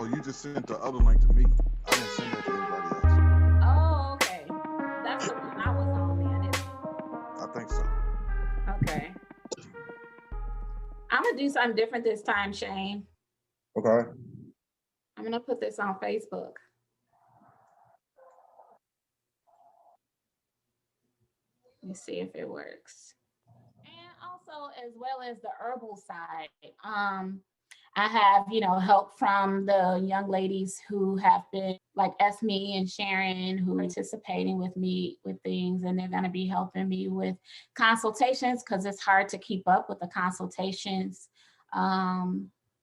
you just sent the other link to me. I didn't send that to anybody else. Oh, okay. That's the one I was on then, isn't I think so. it? Okay. I'm gonna do something different this time, Shane. Okay. I'm gonna put this on Facebook. Let me see if it works. And also, as well as the herbal side, I have, help from the young ladies who have been like Esme and Sharon, who are participating with me with things, and they're going to be helping me with consultations because it's hard to keep up with the consultations.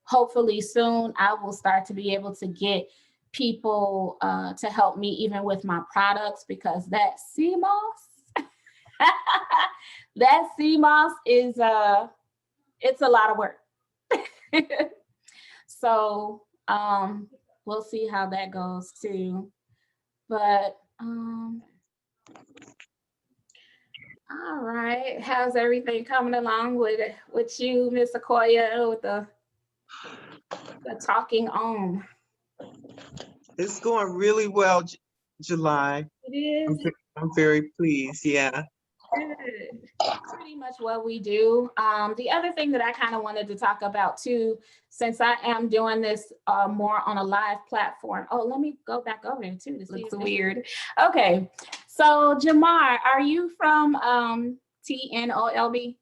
Hopefully soon I will start to be able to get people to help me even with my products, because that sea moss, that sea moss is it's a lot of work. So we'll see how that goes too. But all right, how's everything coming along with you, Miss Akoya, with the talking on? It's going really well, July. It is. I'm very pleased. Yeah. Good. Pretty much what we do. The other thing that I kind of wanted to talk about too, since I am doing this more on a live platform. Oh, let me go back over here too. This looks weird. Okay, so Jamar, are you from TNOLB?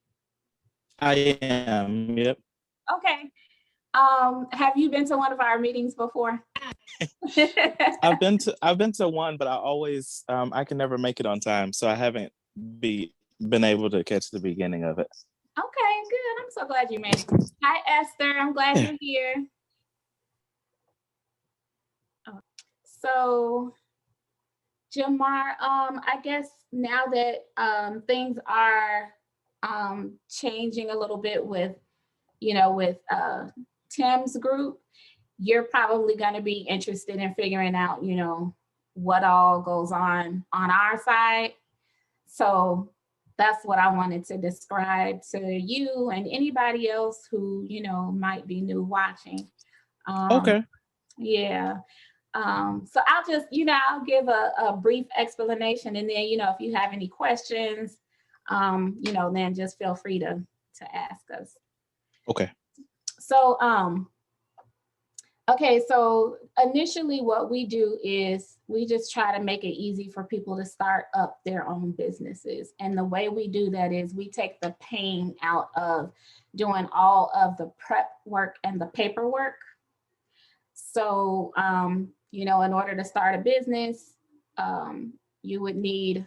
I am. Yep. Okay. Have you been to one of our meetings before? I've been to one, but I always I can never make it on time, so I haven't been able to catch the beginning of it. Okay, good. I'm so glad you made it. Hi, Esther. I'm glad you're here. Oh. So, Jamar, I guess now that things are changing a little bit with, with Tim's group, you're probably going to be interested in figuring out, what all goes on our side. So that's what I wanted to describe to you and anybody else who, might be new watching. Okay. Yeah. So I'll just, I'll give a brief explanation, and then, if you have any questions, then just feel free to ask us. Okay. So, okay, so initially what we do is we just try to make it easy for people to start up their own businesses. And the way we do that is we take the pain out of doing all of the prep work and the paperwork. So, in order to start a business, you would need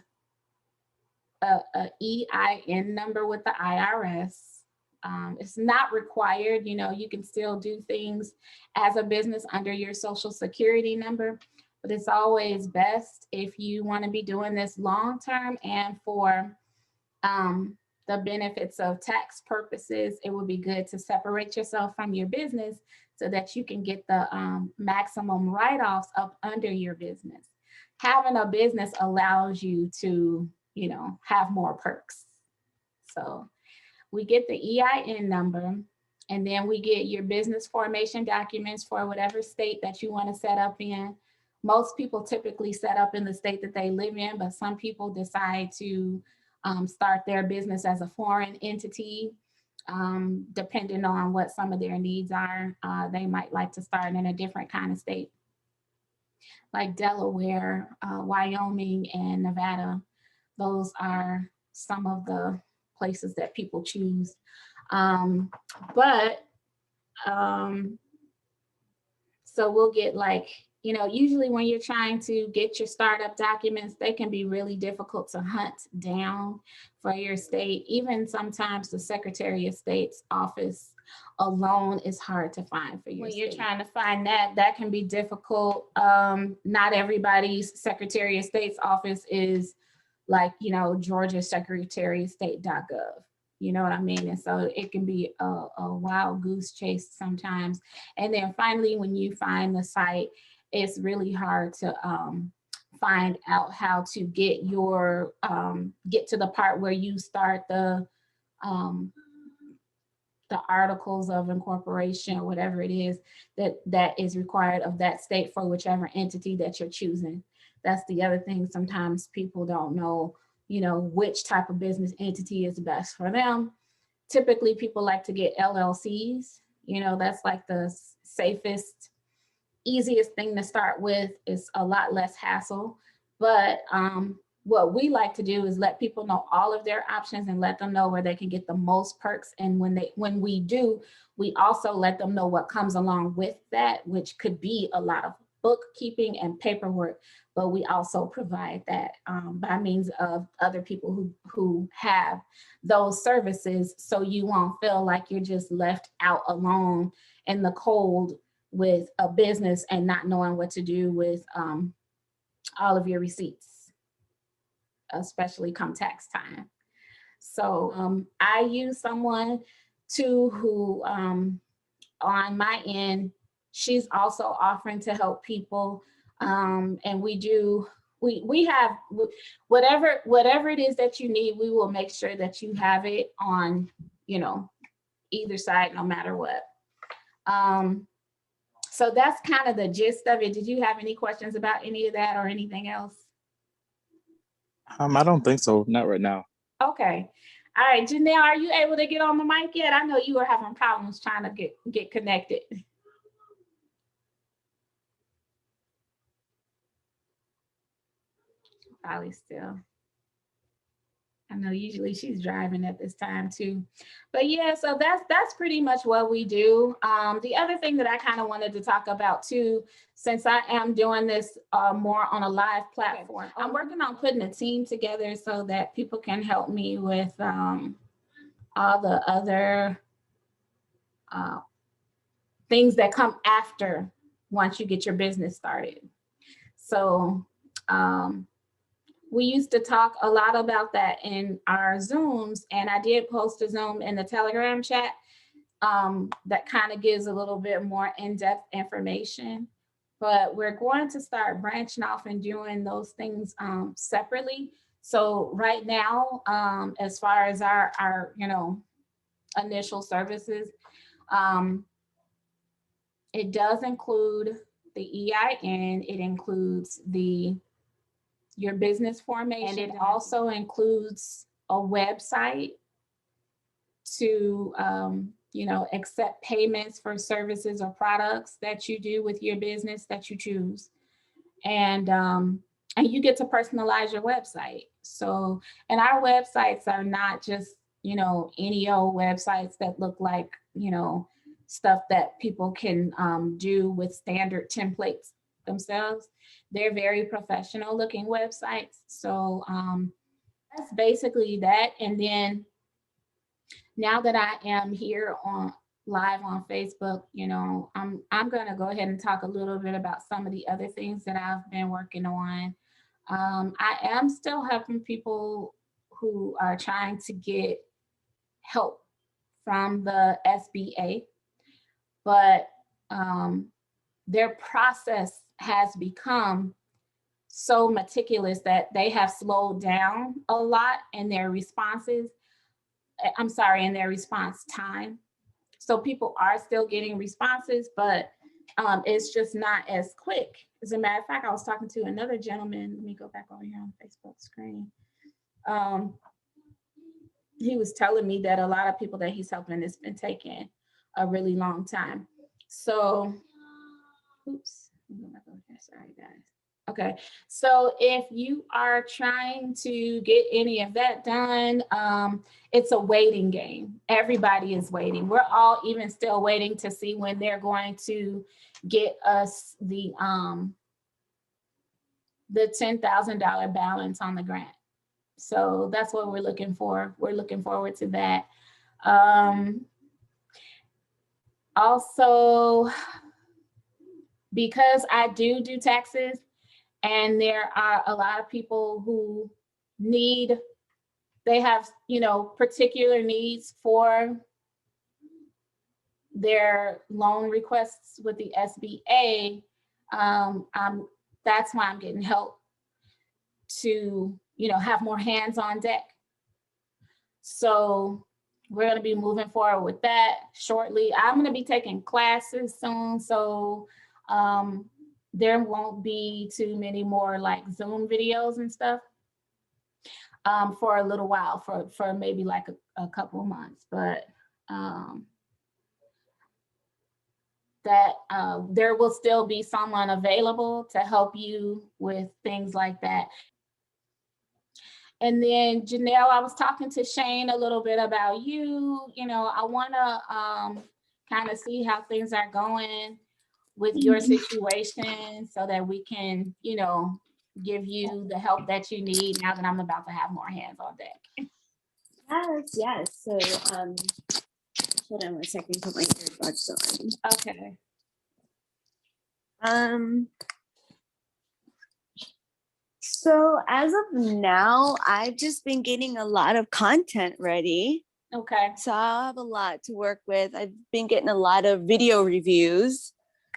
a EIN number with the IRS. It's not required, you can still do things as a business under your social security number, but it's always best if you want to be doing this long term and for the benefits of tax purposes, it would be good to separate yourself from your business so that you can get the maximum write-offs up under your business. Having a business allows you to, have more perks. So we get the EIN number, and then we get your business formation documents for whatever state that you want to set up in. Most people typically set up in the state that they live in, but some people decide to start their business as a foreign entity, depending on what some of their needs are. They might like to start in a different kind of state, like Delaware, Wyoming, and Nevada. Those are some of the places that people choose. So we'll get usually when you're trying to get your startup documents, they can be really difficult to hunt down for your state. Even sometimes the Secretary of State's office alone is hard to find for your state. When you're trying to find that can be difficult. Not everybody's Secretary of State's office is like, Georgia Secretary of State.gov. You know what I mean? And so it can be a wild goose chase sometimes. And then finally, when you find the site, it's really hard to find out how to get get to the part where you start the the articles of incorporation, whatever it is that is required of that state for whichever entity that you're choosing. That's the other thing. Sometimes people don't know, which type of business entity is best for them. Typically, people like to get LLCs. That's like the safest, easiest thing to start with. It's a lot less hassle. But what we like to do is let people know all of their options and let them know where they can get the most perks. And when we do, we also let them know what comes along with that, which could be a lot of bookkeeping and paperwork, but we also provide that by means of other people who have those services, so you won't feel like you're just left out alone in the cold with a business and not knowing what to do with all of your receipts, especially come tax time. So I use someone too who on my end, she's also offering to help people. And we have whatever it is that you need, we will make sure that you have it on, either side, no matter what. So that's kind of the gist of it. Did you have any questions about any of that or anything else? I don't think so. Not right now. Okay. All right, Janelle, are you able to get on the mic yet? I know you were having problems trying to get connected. Probably still. I know usually she's driving at this time too. But yeah, so that's pretty much what we do. The other thing that I kind of wanted to talk about too, since I am doing this more on a live platform, I'm working on putting a team together so that people can help me with all the other things that come after once you get your business started. So we used to talk a lot about that in our Zooms, and I did post a Zoom in the Telegram chat that kind of gives a little bit more in-depth information. But we're going to start branching off and doing those things separately. So right now, as far as our initial services, it does include the EIN, it includes your business formation, and it also includes a website to accept payments for services or products that you do with your business that you choose. And you get to personalize your website. So, and our websites are not just, any old websites that look like, stuff that people can do with standard templates themselves. They're very professional looking websites. So that's basically that. And then now that I am here on live on Facebook, I'm going to go ahead and talk a little bit about some of the other things that I've been working on. I am still helping people who are trying to get help from the SBA, but their process has become so meticulous that they have slowed down a lot in their responses. In their response time. So people are still getting responses, but it's just not as quick. As a matter of fact, I was talking to another gentleman. Let me go back over here on the Facebook screen. He was telling me that a lot of people that he's helping, it's been taking a really long time. So, oops, sorry guys. Okay, so if you are trying to get any of that done, it's a waiting game. Everybody is waiting. We're all even still waiting to see when they're going to get us the $10,000 balance on the grant. So that's what we're looking for. We're looking forward to that. Also, because I do taxes, and there are a lot of people who they have, particular needs for their loan requests with the SBA. That's why I'm getting help to, have more hands on deck. So we're going to be moving forward with that shortly. I'm going to be taking classes soon, so there won't be too many more like Zoom videos and stuff for a little while, for maybe like a couple of months, but that there will still be someone available to help you with things like that. And then Janelle, I was talking to Shane a little bit about you. You know, I want to kind of see how things are going with your situation so that we can, you know, give you the help that you need now that I'm about to have more hands on deck. Yes. So, hold on one second, put my earbuds on. Okay. So as of now, I've just been getting a lot of content ready. Okay. So I have a lot to work with. I've been getting a lot of video reviews.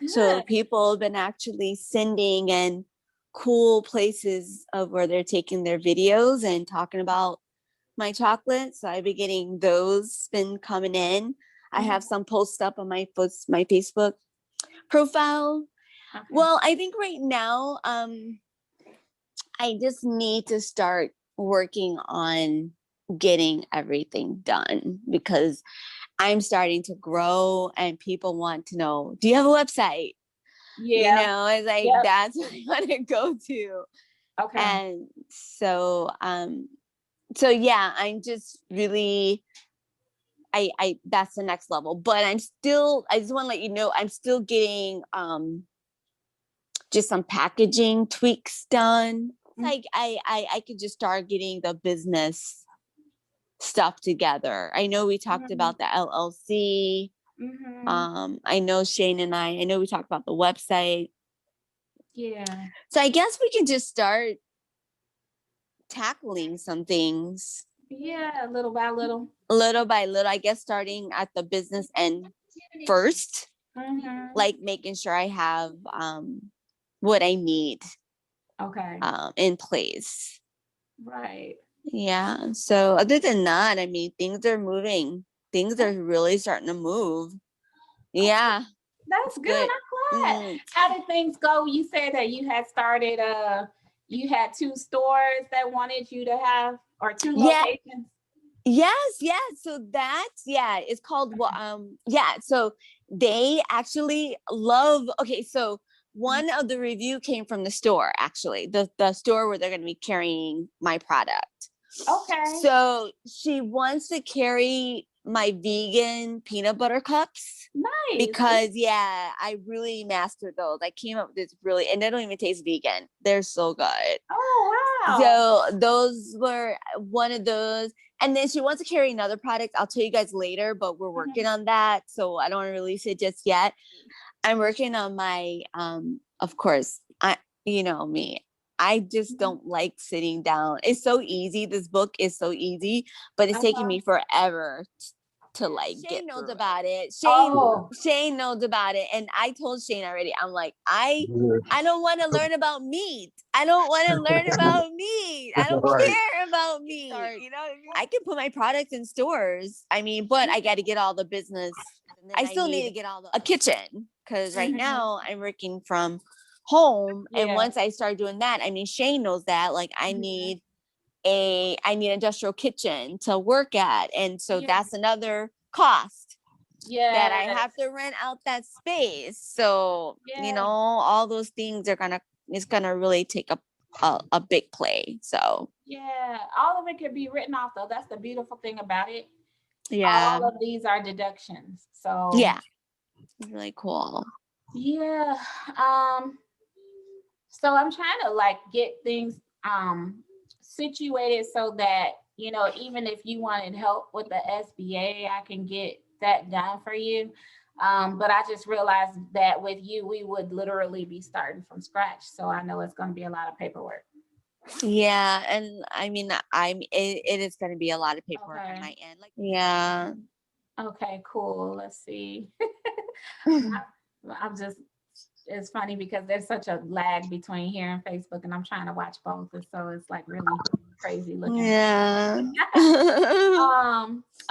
So Good. people have been actually sending in cool places of where they're taking their videos and talking about my chocolate. So I've been getting those been coming in. I have some posts up on my Facebook profile. Okay. Well, I think right now, I just need to start working on getting everything done because I'm starting to grow and people want to know, do you have a website? Yeah. You know, it's like, Yep. that's what I want to go to. Okay. And so yeah, I'm just really, I that's the next level, but I just want to let you know, I'm still getting, just some packaging tweaks done. Like I could just start getting the business stuff together. I know we talked about the LLC. I know Shane and I know we talked about the website. Yeah. So I guess we can just start tackling some things. Yeah, little by little. Little by little, I guess starting at the business end first, like making sure I have what I need Okay. in place. Right. Yeah. So other than that, I mean, things are moving. Things are really starting to move. Yeah. That's good. Good. I'm glad. How did things go? You said that you had started you had 2 stores that wanted you to have, or 2 locations. Yes. So that's, it's called so they actually love, okay, so one of the review came from the store, actually, the store where they're going to be carrying my product. Okay. So she wants to carry my vegan peanut butter cups. Nice. Because I really mastered those. I came up with this really, and they don't even taste vegan. They're so good. Oh, wow. So those were one of those. And then she wants to carry another product. I'll tell you guys later, but we're working on that. So I don't want to release it just yet. I'm working on my, of course, you know me, I just don't like sitting down. It's so easy. This book is so easy, but it's taking me forever to like Shane knows about it. Shane knows about it. And I told Shane already, I'm like, I don't want to learn about meat. I don't want to learn about meat. I don't care about meat. You know, I can put my products in stores. I mean, but I got to get all the business. I still need to get a kitchen because right now I'm working from home. And once I start doing that, I mean, Shane knows that, like, I need an industrial kitchen to work at. And so that's another cost that I have to rent out that space. So, you know, all those things are it's gonna really take a big play. So all of it could be written off though. That's the beautiful thing about it. All of these are deductions. So it's really cool. So I'm trying to like get things situated so that, you know, even if you wanted help with the SBA, I can get that done for you. But I just realized that with you, we would literally be starting from scratch. So I know it's going to be a lot of paperwork. Yeah, and I mean, it is going to be a lot of paperwork on my end. Like, Okay, cool. Let's see. It's funny because there's such a lag between here and Facebook, and I'm trying to watch both. So it's like really crazy looking. Yeah.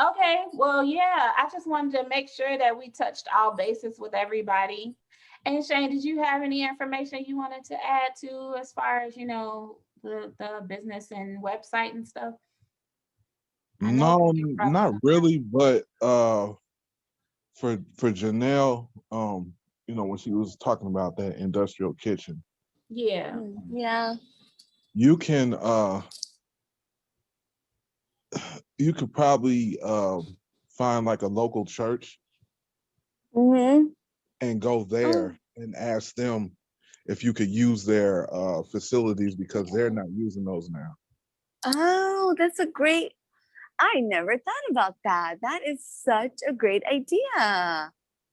Okay, well, yeah, I just wanted to make sure that we touched all bases with everybody. And Shane, did you have any information you wanted to add to as far as, the business and website and stuff? I know No, you probably not don't really, but for Janelle, when she was talking about that industrial kitchen, Yeah. Yeah. you can you could probably find like a local church Mm-hmm. and go there and ask them if you could use their facilities because they're not using those now. Oh, that's a great. I never thought about that. That is such a great idea.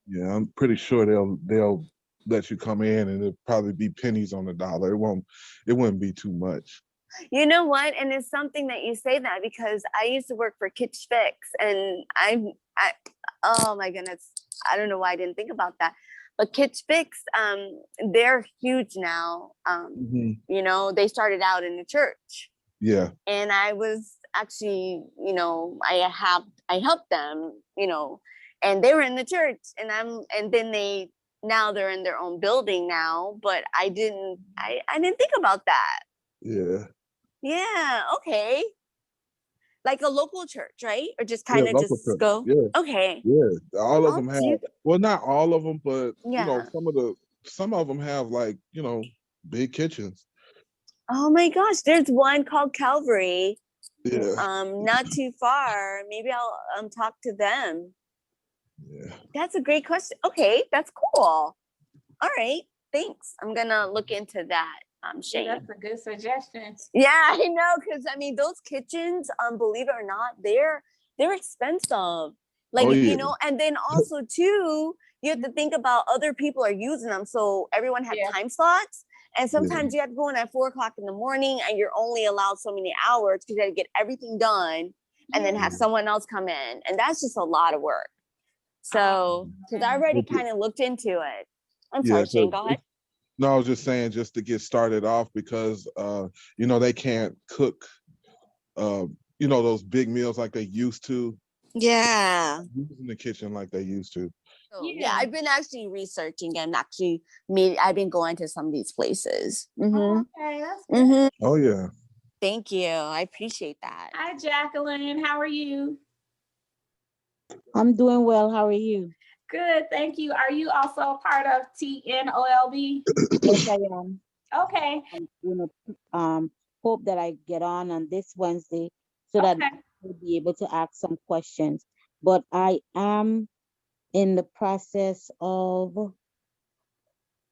Yeah, I'm pretty sure they'll let you come in and it'll probably be pennies on the dollar. It wouldn't be too much. You know what? And it's something that you say that because I used to work for Kitsch Fix, and I, oh my goodness, I don't know why I didn't think about that. But Kitsch Fix, they're huge now. Mhm. They started out in the church, Yeah. and I was actually, I helped them, and they were in the church, and then now they're in their own building now, but I didn't think about that. Yeah. Yeah, okay. Like a local church, right? Or just Yeah, kind of local just church. go. Yeah. Okay. Yeah. All of I'll them have, do- well, not all of them, but Yeah. some of them have like, big kitchens. Oh my gosh, there's one called Calvary. Yeah. Not too far. Maybe I'll talk to them. Yeah. That's a great question. Okay, that's cool. All right, thanks. I'm gonna look into that. Shane. That's a good suggestion. Yeah, I know, because I mean those kitchens, believe it or not, they're expensive. Like, Oh, yeah. and then also too, you have to think about other people are using them. So everyone has Yeah. time slots. And sometimes you have to go in at 4:00 in the morning and you're only allowed so many hours because you have to get everything done and then have someone else come in. And that's just a lot of work. So, because I already kind of looked into it. I'm Yeah, sorry, Shane, go ahead. No, I was just saying just to get started off because they can't cook those big meals like they used to. Yeah. Using the kitchen like they used to. So, yeah, I've been actually researching and I've been going to some of these places. Mm-hmm. Okay, that's good. Mm-hmm. Oh yeah. Thank you. I appreciate that. Hi, Jacqueline. How are you? I'm doing well. How are you? Good, thank you. Are you also a part of TNOLB? Yes, I am. Okay. Hope that I get on this Wednesday so that Okay. I'll be able to ask some questions. But I am in the process of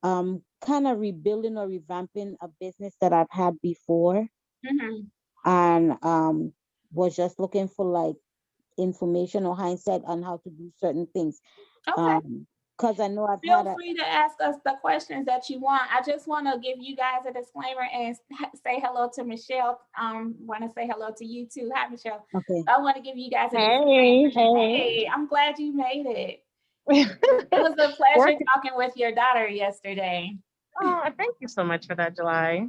kind of rebuilding or revamping a business that I've had before, Mhm. and was just looking for like information or hindsight on how to do certain things. Okay. Because I know I've Feel had free to ask us the questions that you want. I just want to give you guys a disclaimer and say hello to Michelle. Want to say hello to you too. Hi, Michelle. okay. I want to give you guys a disclaimer. Hey, I'm glad you made it. It was a pleasure talking with your daughter yesterday. Oh, thank you so much for that, July.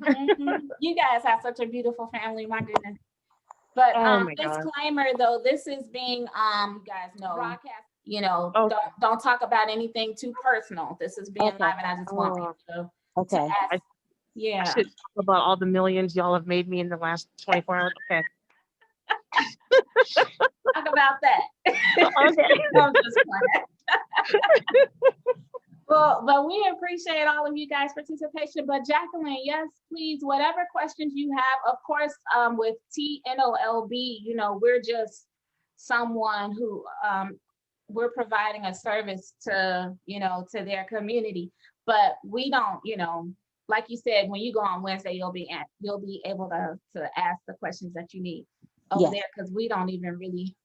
You guys have such a beautiful family, my goodness. But Oh my God. disclaimer though, this is being you guys know broadcast. Okay. Don't talk about anything too personal. This is being Okay. live, and I just want Oh. people Okay. to ask. I Yeah. should talk about all the millions y'all have made me in the last 24 hours. Okay. Talk about that. Okay. I'm just playing. Well, but we appreciate all of you guys' participation. But Jacqueline, yes, please, whatever questions you have, of course, with TNOLB, we're just someone who we're providing a service to, to their community. But we don't, like you said, when you go on Wednesday, you'll be able to ask the questions that you need over there, because we don't even really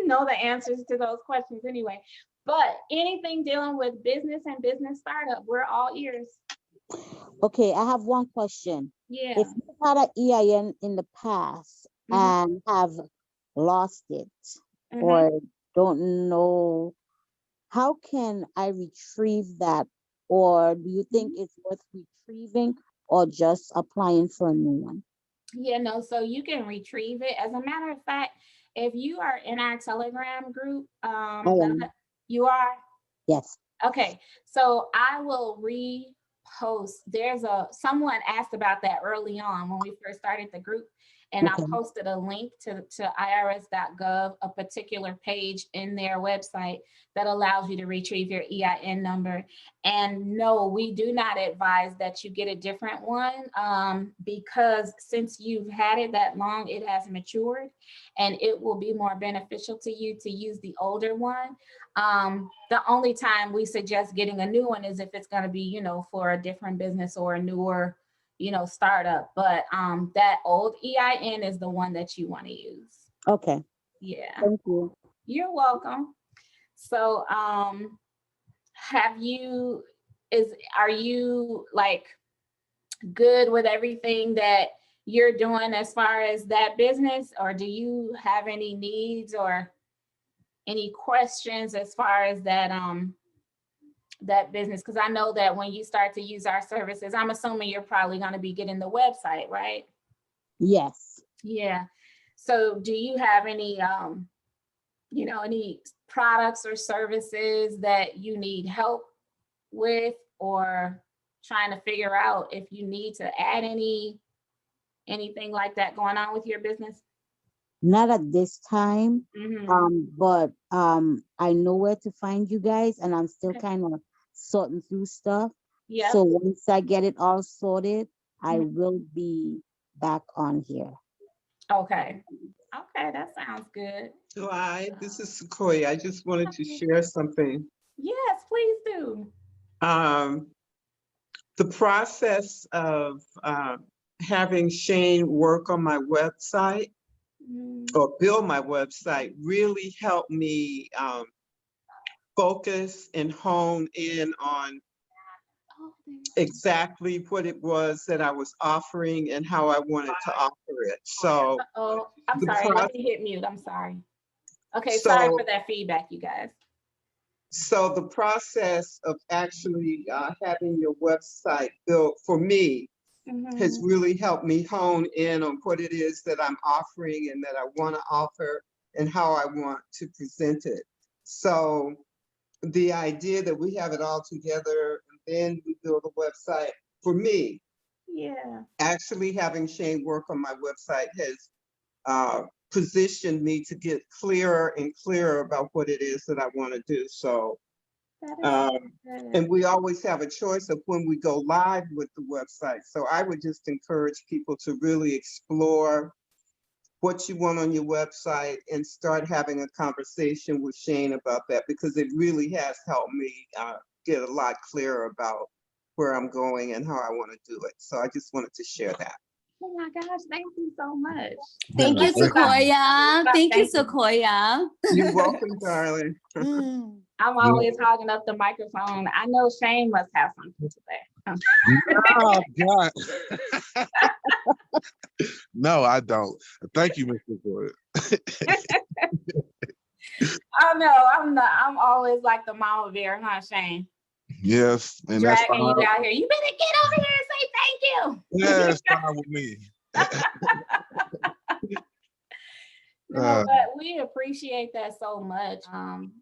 know the answers to those questions anyway. But anything dealing with business and business startup, we're all ears. Okay, I have one question. Yeah. If you had an EIN in the past and have lost it or don't know, how can I retrieve that? Or do you think it's worth retrieving or just applying for a new one? Yeah, no, so you can retrieve it. As a matter of fact, if you are in our Telegram group, I am. you are? Yes. Okay, so I will repost. Someone asked about that early on when we first started the group, and I Okay. posted a link to irs.gov, a particular page in their website that allows you to retrieve your EIN number. And no, we do not advise that you get a different one, because since you've had it that long, it has matured, and it will be more beneficial to you to use the older one. The only time we suggest getting a new one is if it's going to be, for a different business or a newer, startup. But that old EIN is the one that you want to use. Okay. Yeah, Thank you. you're welcome. So, are you like good with everything that you're doing as far as that business, or do you have any needs or any questions as far as that business? Because I know that when you start to use our services, I'm assuming you're probably going to be getting the website, right? Yes. Yeah. So do you have any any products or services that you need help with, or trying to figure out if you need to add anything like that going on with your business? Not at this time. Mhm. But I know where to find you guys, and I'm still Okay. kind of sorting through stuff. Yeah. So once I get it all sorted, I Mhm. will be back on here. Okay. Okay, that sounds good. July, this is Sequoia. I just wanted to share something. Yes, please do. The process of having Shane work on my website Mm. or build my website really helped me focus and hone in on Oh, exactly what it was that I was offering and how I wanted to offer it. So oh, I'm the sorry. Let process, me hit mute. I'm sorry. Okay, sorry for that feedback, you guys. so the process of actually having your website built for me has Mhm. really helped me hone in on what it is that I'm offering and that I want to offer and how I want to present it. So the idea that we have it all together and then we build a website, for me, Yeah. actually having Shane work on my website has positioned me to get clearer and clearer about what it is that I want to do. So, That is and good. we always have a choice of when we go live with the website. So I would just encourage people to really explore what you want on your website and start having a conversation with Shane about that, because it really has helped me get a lot clearer about where I'm going and how I want to do it. So I just wanted to share that. Oh my gosh, thank you so much. Thank you, Yeah, thank you. Sequoia. Thank you, Thank you. Sequoia. You're welcome, darling. Mm. I'm always hogging up the microphone. I know Shane must have something to say. Oh, God. No, I don't. Thank you, Mr. Gordon. I know, I'm always like the mama bear, huh, Shane? Yes, and that's Dragging you fine. out here. You better get over here and say thank you. Yeah, it's fine with me. No, but we appreciate that so much.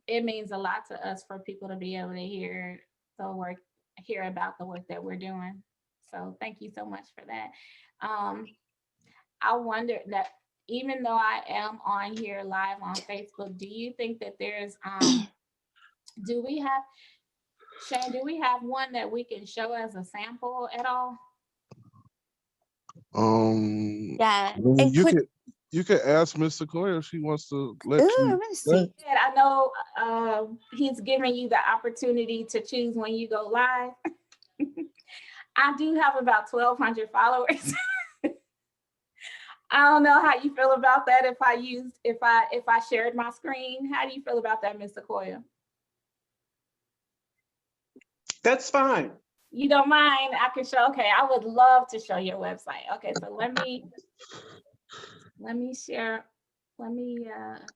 It means a lot to us for people to be able to hear about the work that we're doing. So thank you so much for that. I wonder that even though I am on here live on Facebook, do you think that there's do we have Shane, do we have one that we can show as a sample at all? Yeah. I mean, And you could ask Miss Sequoia if she wants to let ooh, I'm you. gonna see. And I know he's giving you the opportunity to choose when you go live. I do have about 1,200 followers. I don't know how you feel about that. If I shared my screen, how do you feel about that, Ms. Sequoia? That's fine. You don't mind? I can show. Okay, I would love to show your website. Okay, so let me share. Let me.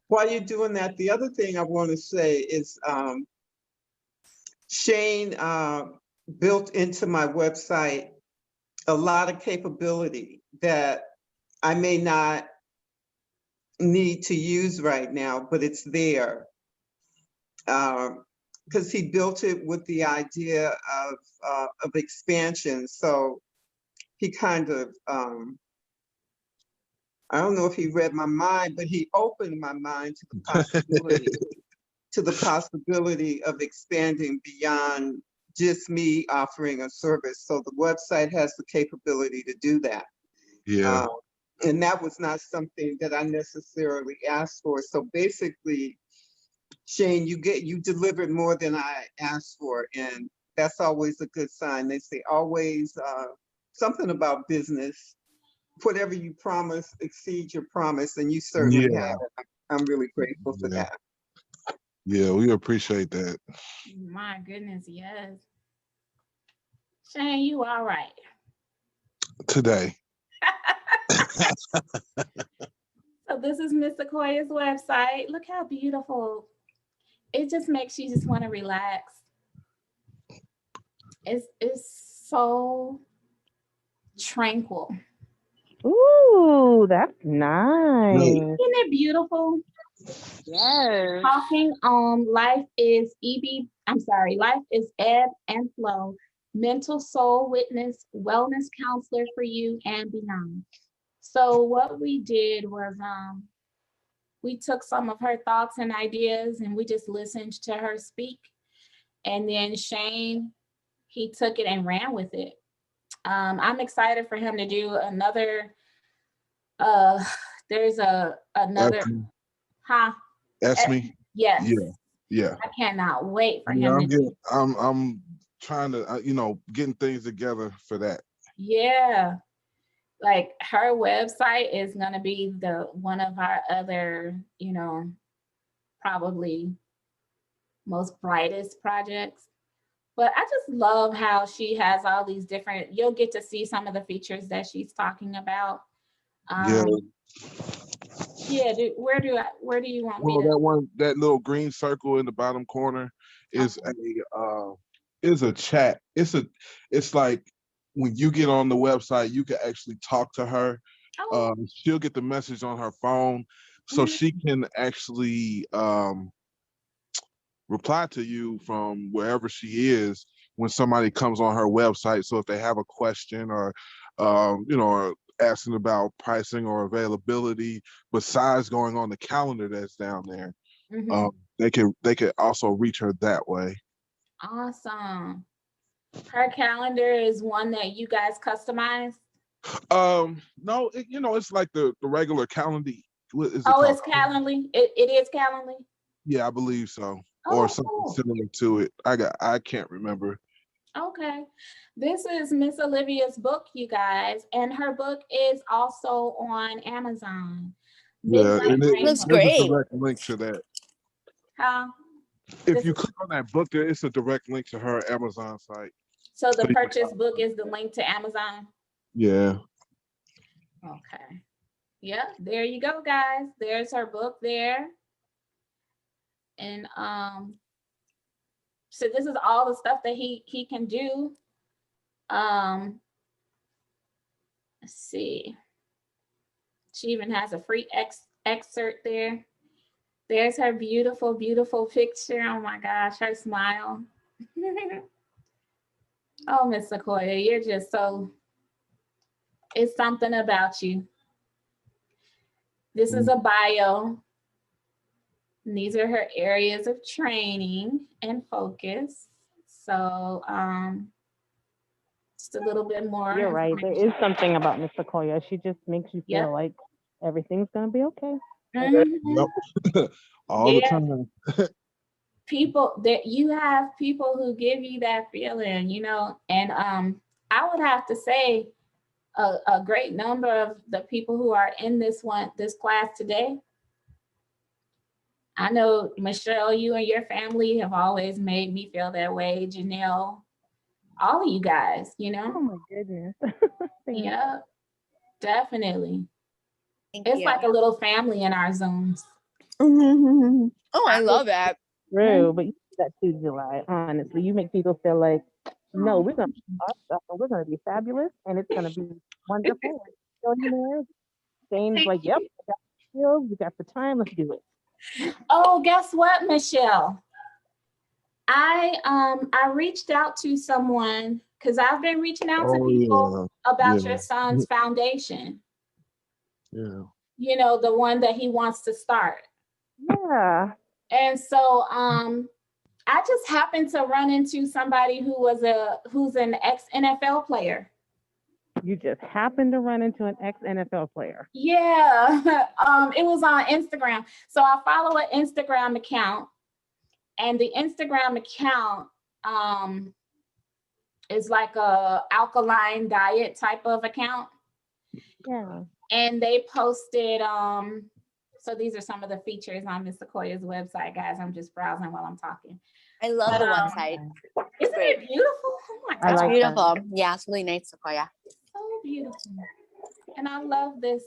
While you're doing that, the other thing I want to say is Shane built into my website a lot of capability that I may not need to use right now, but it's there. Because he built it with the idea of expansion. So he kind of, I don't know if he read my mind, but he opened my mind to the possibility of expanding beyond just me offering a service. So the website has the capability to do that. Yeah. And that was not something that I necessarily asked for. So basically, Shane, you delivered more than I asked for, and that's always a good sign. They say always something about business. Whatever you promise, exceed your promise, and you certainly Yeah. have it. I'm really grateful for Yeah. that. Yeah, we appreciate that. My goodness, yes. Shane, you all right. Today. So this is Miss Sequoia's website. Look how beautiful. It just makes you just want to relax. It's so tranquil. Ooh, that's nice. Isn't it beautiful? Yes. Talking on life is life is ebb and flow, mental soul witness, wellness counselor for you and beyond. So what we did was we took some of her thoughts and ideas and we just listened to her speak. And then Shane, he took it and ran with it. I'm excited for him to do another, there's another, huh? Esme. Yes. Yeah. Yeah. I cannot wait for Yeah, him to I'm trying to, getting things together for that. Yeah. Like her website is gonna be the one of our other, probably most brightest projects. But I just love how she has all these different, you'll get to see some of the features that she's talking about. Yeah. Yeah, where do you want Well, me to? that little green circle in the bottom corner is a chat. It's like when you get on the website, you can actually talk to her. Oh, She'll get the message on her phone, so she can actually reply to you from wherever she is when somebody comes on her website. So if they have a question or or asking about pricing or availability, besides going on the calendar that's down there, they could also reach her that way. awesome. Her calendar is one that you guys customize? No, it's like the regular calendar. What is it Oh, called? it's Calendly. It is Calendly. Yeah, I believe so. Oh, Or something cool. similar to it. I can't remember. Okay. This is Miss Olivia's book, you guys, and her book is also on Amazon. Yeah, Midnight and Looks Rainbow. there's a great. direct link to that. Huh? If you click on that book, there is a direct link to her Amazon site. So the So you can purchase book is the link to Amazon. Yeah. Okay. Yeah, there you go, guys. There's her book there. And so this is all the stuff that he can do. Let's see. She even has a free excerpt there. There's her beautiful, beautiful picture. Oh my gosh, her smile. Oh, Miss Sequoia, you're just so, it's something about you. This is a bio. And these are her areas of training and focus. So just a little bit more. You're right. There is something about Miss Sequoia. She just makes you feel like everything's gonna be okay. Yep. All the time. People that you have people who give you that feeling, and I would have to say a great number of the people who are in this class today. I know, Michelle, you and your family have always made me feel that way. Janelle, all of you guys, Oh my goodness. Yeah, definitely. Thank It's you. like a little family in our Zooms. Oh, I love that. True, but you do that too, July. Honestly, you make people feel like, no, we're gonna be fabulous, and it's gonna be wonderful. Shane's Thank like, yep, you. I got the skills, we got the time, let's do it. Oh, guess what, Michelle? I reached out to someone because I've been reaching out to Oh people yeah, about yeah, your son's foundation. yeah. You know, the one that he wants to start. Yeah. And so I just happened to run into somebody who's an ex-NFL player. You just happened to run into an ex-NFL player. Yeah, it was on Instagram. So I follow an Instagram account, and the Instagram account is like a alkaline diet type of account. Yeah. And they posted, so these are some of the features on Miss Sequoia's website, guys. I'm just browsing while I'm talking. I love But, the website. Isn't Great. it beautiful? Oh my I It's God. like that. beautiful. Yeah, it's really nice, Sequoia. So beautiful. And I love this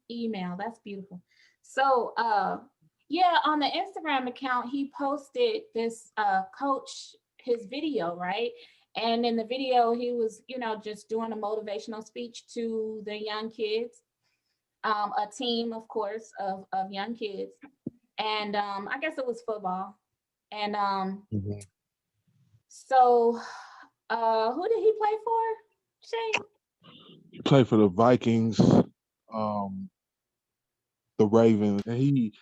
email. That's beautiful. So yeah, on the Instagram account, he posted this coach, his video, right? And in the video, he was, you know, just doing a motivational speech to the young kids, a team, of course, of young kids. And I guess it was football. And Mhm. so who did he play for, Shane? He played for the Vikings, the Ravens, and he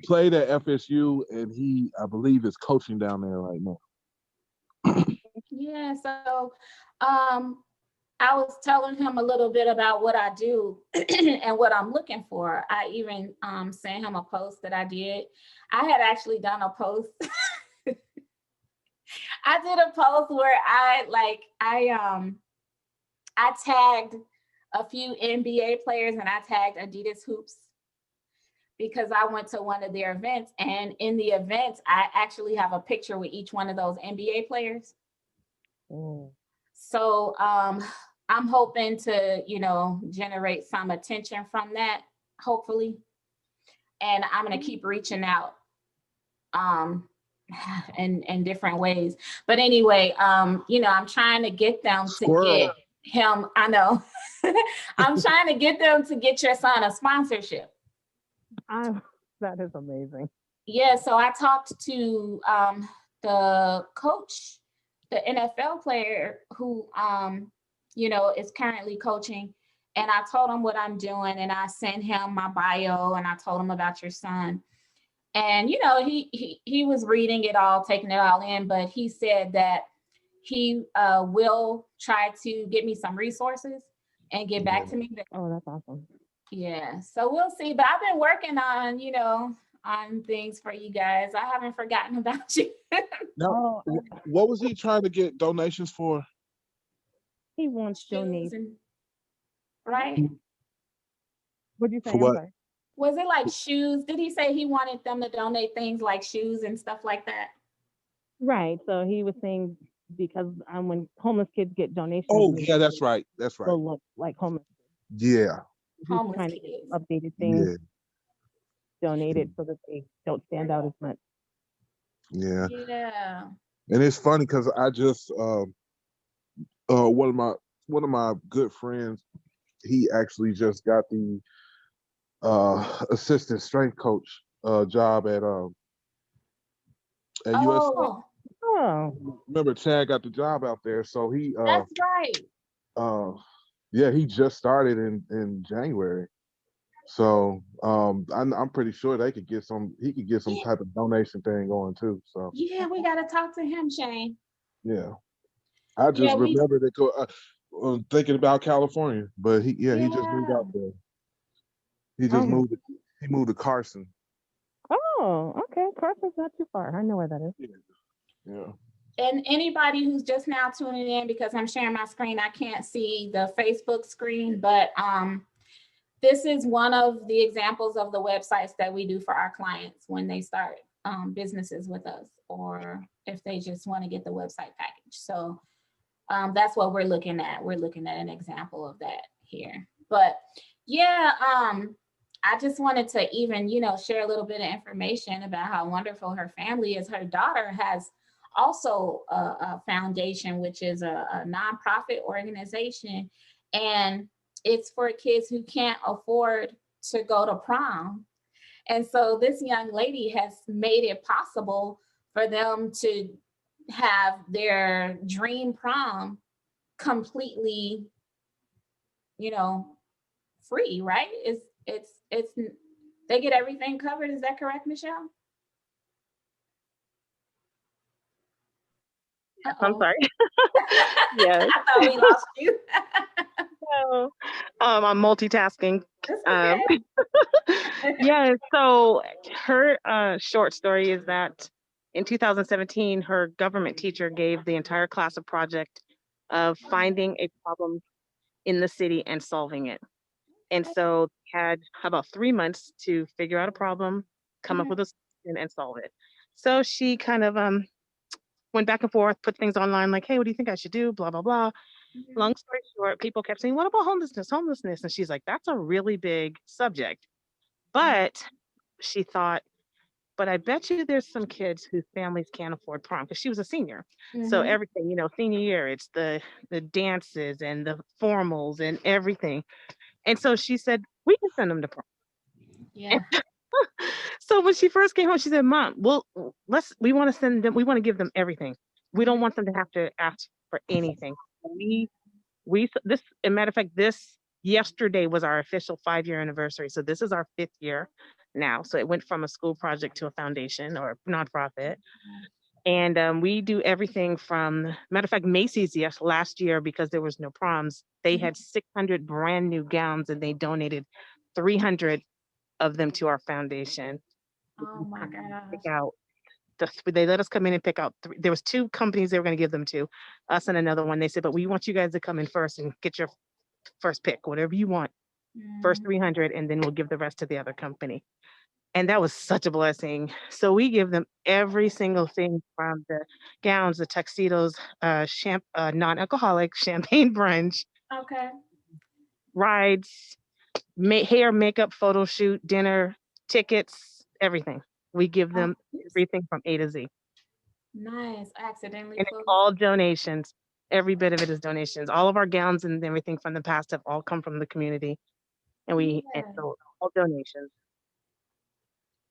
played at FSU, and I believe is coaching down there right now. Yeah, so I was telling him a little bit about what I do and what I'm looking for. I even sent him a post that I did. I had actually done a post. I did a post where I tagged a few NBA players and I tagged Adidas Hoops because I went to one of their events, and in the events, I actually have a picture with each one of those NBA players. Mm. So I'm hoping to, you know, generate some attention from that, hopefully. And I'm gonna keep reaching out in different ways. But anyway, you know, I'm trying to get them to Squirrel. get him, I know. I'm trying to get them to get your son a sponsorship. That is amazing. Yeah, so I talked to the coach, the NFL player who you know, is currently coaching, and I told him what I'm doing, and I sent him my bio, and I told him about your son. And you know, he was reading it all, taking it all in, but he said that he will try to get me some resources and get back to me. Oh, that's awesome. Yeah, so we'll see. But I've been working on, you know, on things for you guys. I haven't forgotten about you. Now, Oh, what was he trying to get donations for? he wants Shoes donations. and- right? What'd you say? For I'm what? sorry. Was it like shoes? Did he say he wanted them to donate things like shoes and stuff like that? Right. So he was saying because when homeless kids get donations, Oh, yeah, that's right. That's right. they'll look like homeless. Yeah, He's Homeless trying to kids. get updated things yeah, donated so that they don't stand out as much. yeah. Yeah. And it's funny because I just one of my good friends, he actually just got the assistant strength coach job at USC. Oh, Oh, Remember, Chad got the job out there, so he that's right. yeah, he just started in January. So I'm pretty sure he could get some Yeah. type of donation thing going too. So Yeah, we gotta talk to him, Shane. yeah, I just Yeah, we remembered it. Thinking about California, but he just moved yeah. out there. He just okay. moved to Carson. Oh, okay. Carson's not too far. I know where that is. Yeah. And anybody who's just now tuning in, because I'm sharing my screen, I can't see the Facebook screen, but this is one of the examples of the websites that we do for our clients when they start businesses with us, or if they just want to get the website package. So that's what we're looking at. We're looking at an example of that here. But yeah, I just wanted to even, you know, share a little bit of information about how wonderful her family is. Her daughter has also a foundation, which is a nonprofit organization. And it's for kids who can't afford to go to prom. And so this young lady has made it possible for them to have their dream prom completely, you know, free, right? It's they get everything covered. Is that correct, Michelle? I'm Uh-oh. sorry. Yes. I thought we lost you. So, I'm multitasking. That's Um, okay. yeah, so her short story is that in 2017, her government teacher gave the entire class a project of finding a problem in the city and solving it. And so had about 3 months to figure out a problem, come up Mhm. with a solution, and solve it. So she kind of went back and forth, put things online like, hey, what do you think I should do? Blah, blah, blah. Mhm. Long story short, people kept saying, what about homelessness? Homelessness. And she's like, that's a really big subject. But she thought, but I bet you there's some kids whose families can't afford prom because she was a senior. So Mhm. everything, senior year, it's the dances and the formals and everything. And so she said, we can send them to prom. Yeah. So when she first came home, she said, Mom, well, we want to send them, we want to give them everything. We don't want them to have to ask for anything. This, as a matter of fact, this yesterday was our official 5-year anniversary. So this is our 5th year now. So it went from a school project to a foundation or nonprofit. And we do everything from, matter of fact, Macy's, yes, last year, because there was no proms, they had 600 brand new gowns and they donated 300 of them to our foundation. Oh my Pick gosh. out they let us come in and pick out there was 2 companies they were going to give them to, us and another one. They said, but we want you guys to come in first and get your first pick, whatever you want, first 300, and then we'll give the rest to the other company. And that was such a blessing. So we give them every single thing from the gowns, the tuxedos, non-alcoholic champagne brunch, Okay. rides, hair, makeup, photo shoot, dinner, tickets, everything. We give Oh, them everything from A to Z. nice. I accidentally And it's closed. all donations. Every bit of it is donations. All of our gowns and everything from the past have all come from the community. And Yeah. so all donations.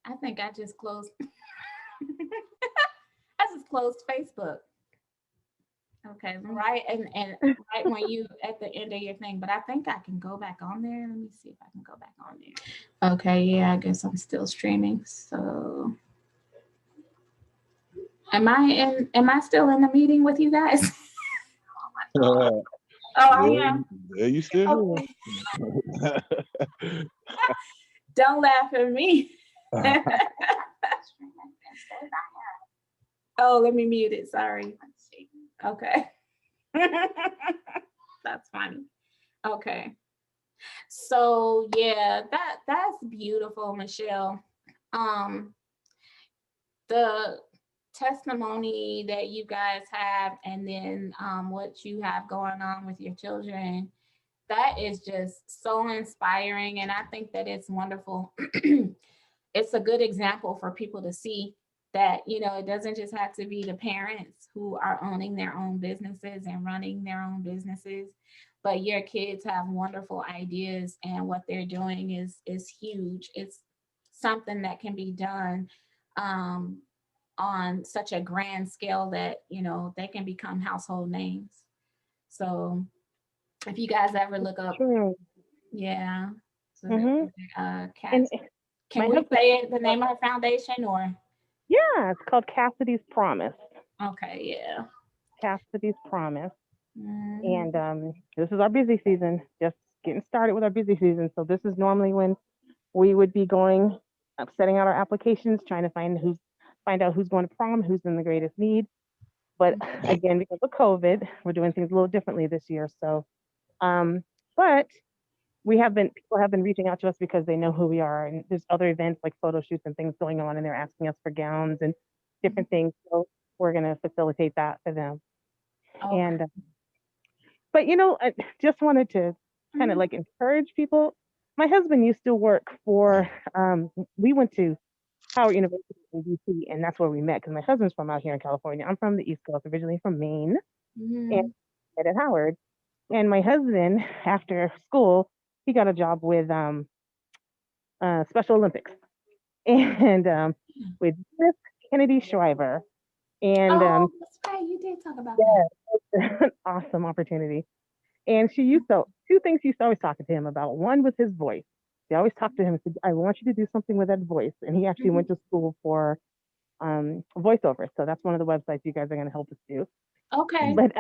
I think I just closed. I just closed Facebook. Okay, right, and right when you at the end of your thing, but I think I can go back on there. Let me see if I can go back on there. Okay, yeah, I guess I'm still streaming. So, Am I still in the meeting with you guys? Oh, I Yeah, am. yeah, you still Okay. Don't laugh at me. here. Oh, let me mute it. Sorry. Okay. That's funny. Okay. So yeah, that's beautiful, Michelle. Um, the testimony that you guys have, and then what you have going on with your children, that is just so inspiring, and I think that it's wonderful. It's a good example for people to see that, it doesn't just have to be the parents who are owning their own businesses and running their own businesses, but your kids have wonderful ideas, and what they're doing is huge. It's something that can be done um, on such a grand scale that they can become household names. So if you guys ever look up, True. yeah. So Mm-hmm. And can we say the name of her foundation or? yeah, it's called Cassidy's Promise. Okay, yeah. Cassidy's Promise. Mm. And this is our busy season, just getting started with our busy season. So this is normally when we would be going, setting out our applications, trying to find out who's going to prom, who's in the greatest need. But again, because of COVID, we're doing things a little differently this year. So, but people have been reaching out to us because they know who we are, and there's other events like photo shoots and things going on, and they're asking us for gowns and different things. So we're going to facilitate that for them. Okay. And but I just wanted to kind of like encourage people. My husband used to work for. We went to Howard University in DC, and that's where we met because my husband's from out here in California. I'm from the East Coast, originally from Maine, and met at Howard. And my husband, after school, he got a job with Special Olympics and with Miss Kennedy Shriver. And Oh, that's right. You did talk about yeah, that. it was an awesome opportunity. And she used to, two things she used to always talk to him about. One was his voice. She always talked to him and said, I want you to do something with that voice. And he actually went to school for voiceover. So that's one of the websites you guys are going to help us do. Okay. But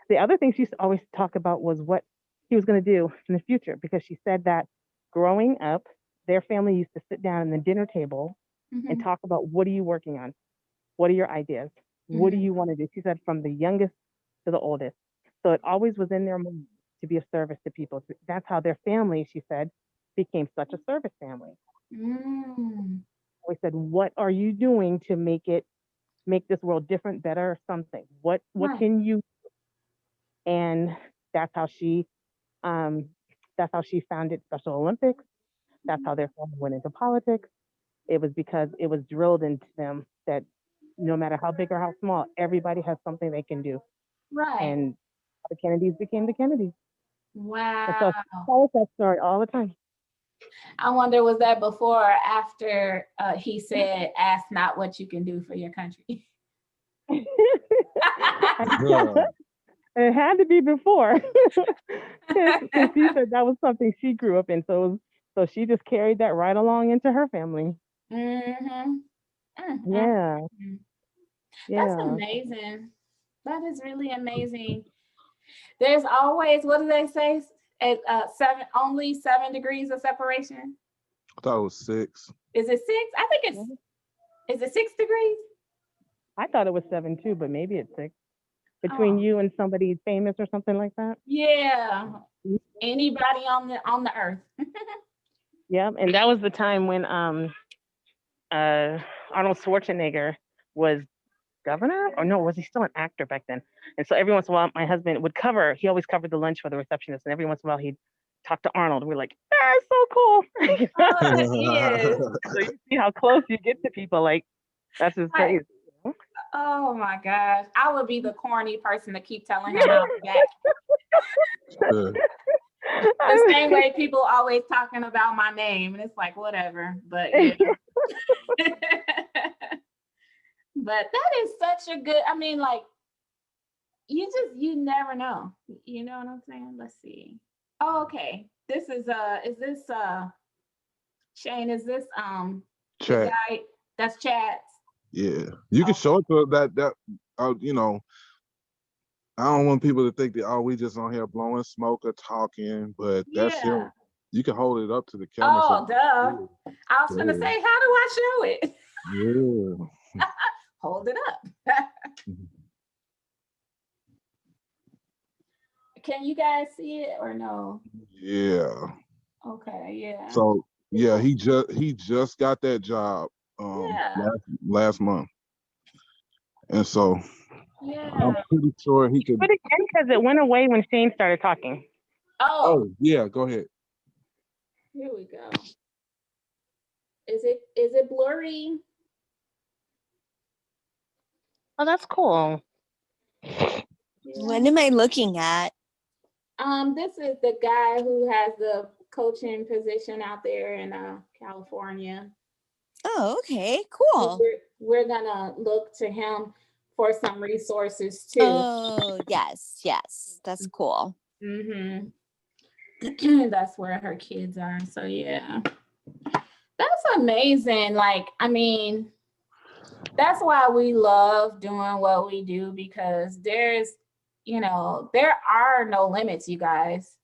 the other thing she used to always talk about was what he was going to do in the future, because she said that growing up, their family used to sit down at the dinner table and Mhm. talk about, what are you working on? What are your ideas? What do Mhm. you want to do? She said from the youngest to the oldest. So it always was in their mind to be of service to people. That's how their family, she said, became such a service family. Mm. We said, what are you doing to make this world different, better, or something? What Right. can you? And that's how she um that's how she founded Special Olympics. That's how their family went into politics. It was because it was drilled into them that no matter how big or how small, everybody has something they can do. Right. And the Kennedys became the Kennedys. And so she Wow. tells that story all the time. I wonder, was that before or after he said, ask not what you can do for your country? Yeah. It had to be before. Because she said that was something she grew up in. So she just carried that right along into her family. Mhm. Yeah. That's Yeah. amazing. That is really amazing. There's always, what do they say? At only 7 degrees of separation. I thought it was 6. Is it 6? I think it's, is it 6 degrees? I thought it was 7 too, but maybe it's 6. Between Oh, you and somebody famous or something like that. yeah. Anybody on the earth. Yeah. And that was the time when Arnold Schwarzenegger was governor, or no, was he still an actor back then? And so every once in a while, my husband would he always covered the lunch for the receptionist, and every once in a while he'd talk to Arnold. We're like, that's so cool. Oh, that is. So you see how close you get to people, like that's just Right. crazy. Oh my gosh. I would be the corny person to keep telling him I'll be back. Yeah. The same way people always talking about my name, and it's like, whatever. But yeah. But that is such a good, I mean, like, you never know. You know what I'm saying? Let's see. Oh, okay. This is this Shane, is this the Chat. guy that's Chad's? Yeah. You can Oh, show it to that you know, I don't want people to think that, oh, we just on here blowing smoke or talking, but that's yeah. him. You can hold it up to the camera. Oh, duh. I was gonna Yeah. say, how do I show it? Yeah. Hold it up. Can you guys see it or no? Yeah. Okay, yeah. So yeah, he just got that job Yeah. last month. And so Yeah. I'm pretty sure he could. But again, because it went away when Shane started talking. Oh, Oh, yeah, go ahead. here we go. Is it blurry? Oh, that's cool. What am I looking at? This is the guy who has the coaching position out there in California. Oh, okay, So cool. we're gonna look to him for some resources too. Oh, yes, that's cool. Mm-hmm. That's where her kids are. So yeah, that's amazing. Like, I mean, that's why we love doing what we do, because there are no limits, you guys.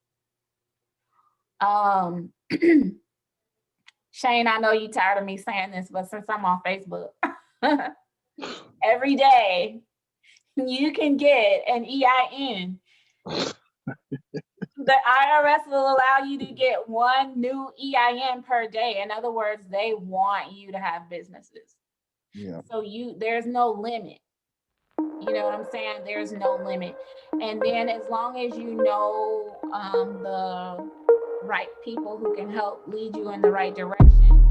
Shane, I know you tired of me saying this, but since I'm on Facebook, every day you can get an EIN. The IRS will allow you to get one new EIN per day. In other words, they want you to have businesses. Yeah. So there's no limit. You know what I'm saying? There's no limit. And then as long as you know the right people who can help lead you in the right direction,